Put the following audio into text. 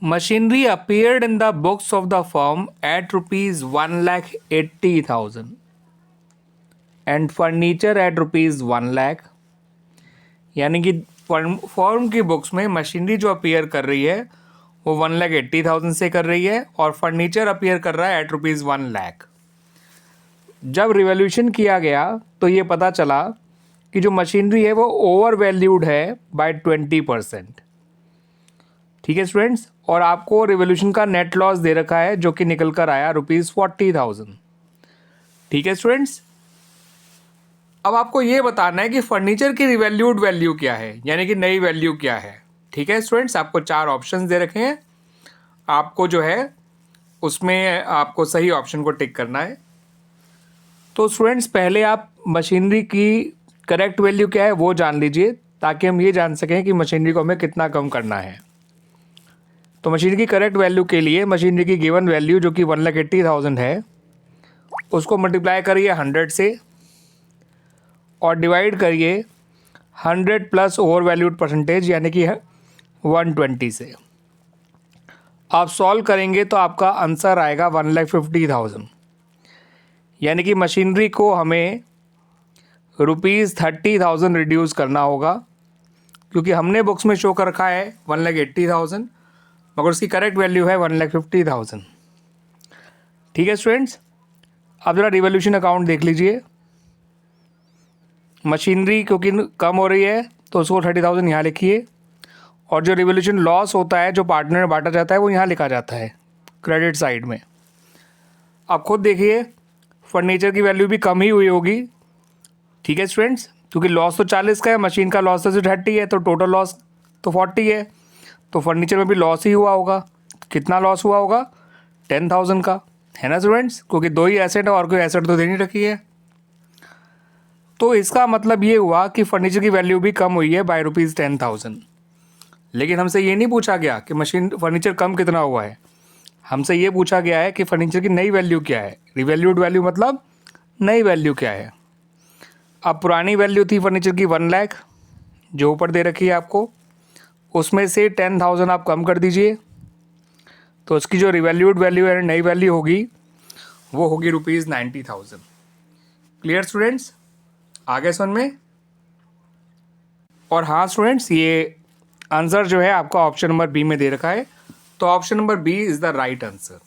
Machinery appeared in the books of the firm at rupees 1,80,000 and furniture at rupees 1 lakh। यानी कि form की books में machinery जो appear कर रही है वो 1,80,000 से कर रही है और फर्नीचर अपीयर कर रहा है एट रुपीज़ 1 लाख। जब रिवॉल्यूशन किया गया तो ये पता चला कि जो मशीनरी है वो ओवर वैल्यूड है बाय 20%। ठीक है स्टूडेंट्स, और आपको रिवॉल्यूशन का नेट लॉस दे रखा है जो कि निकल कर आया रुपीज़ 40,000। ठीक है स्टूडेंट्स, अब आपको ये बताना है कि फर्नीचर की रिवैल्यूड वैल्यू क्या है, यानी कि नई वैल्यू क्या है। ठीक है स्टूडेंट्स, आपको 4 ऑप्शंस दे रखे हैं, आपको जो है उसमें आपको सही ऑप्शन को टिक करना है। तो स्टूडेंट्स पहले आप मशीनरी की करेक्ट वैल्यू क्या है वो जान लीजिए, ताकि हम ये जान सकें कि मशीनरी को हमें कितना कम करना है। तो मशीनरी की करेक्ट वैल्यू के लिए मशीनरी की गिवन वैल्यू जो कि 1,80,000 है उसको मल्टीप्लाई करिए 100 से और डिवाइड करिए 100 प्लस ओवर वैल्यूड परसेंटेज यानी कि 120 से। आप सॉल्व करेंगे तो आपका आंसर आएगा 1,50,000। यानी कि मशीनरी को हमें रुपीज़ 30,000 रिड्यूस करना होगा, क्योंकि हमने बुक्स में शो कर रखा है 1,80,000 मगर उसकी करेक्ट वैल्यू है 1,50,000। ठीक है स्टूडेंट्स, अब ज़रा रिवॉल्यूशन अकाउंट देख लीजिए। मशीनरी क्योंकि कम हो रही है तो उसको 30,000 यहाँ लिखिए, और जो रिवॉल्यूशन लॉस होता है जो पार्टनर में बांटा जाता है वो यहाँ लिखा जाता है क्रेडिट साइड में। आप खुद देखिए फर्नीचर की वैल्यू भी कम ही हुई होगी। ठीक है स्टूडेंट्स, क्योंकि लॉस तो 40 का है, मशीन का लॉस तो 30 है, तो टोटल लॉस तो 40 है, तो फर्नीचर में भी लॉस ही हुआ होगा। कितना लॉस हुआ होगा? 10,000 का, है ना स्टूडेंट्स, क्योंकि 2 ही एसेट है और कोई एसेट तो दे नहीं रखी है। तो इसका मतलब ये हुआ कि फर्नीचर की वैल्यू भी कम हुई है बाय रुपीज़ 10,000। लेकिन हमसे ये नहीं पूछा गया कि फर्नीचर कम कितना हुआ है, हमसे ये पूछा गया है कि फर्नीचर की नई वैल्यू क्या है। रिवैल्यूड वैल्यू मतलब नई वैल्यू क्या है। अब पुरानी वैल्यू थी फर्नीचर की 1 लाख जो ऊपर दे रखी है आपको, उसमें से 10,000 आप कम कर दीजिए, तो उसकी जो रिवैल्यूड वैल्यू है नई वैल्यू होगी वो होगी रुपीज़ 90,000। क्लियर स्टूडेंट्स, आगे समझ में? और हाँ स्टूडेंट्स, ये आंसर जो है आपका ऑप्शन नंबर बी में दे रखा है, तो option number B is the right answer.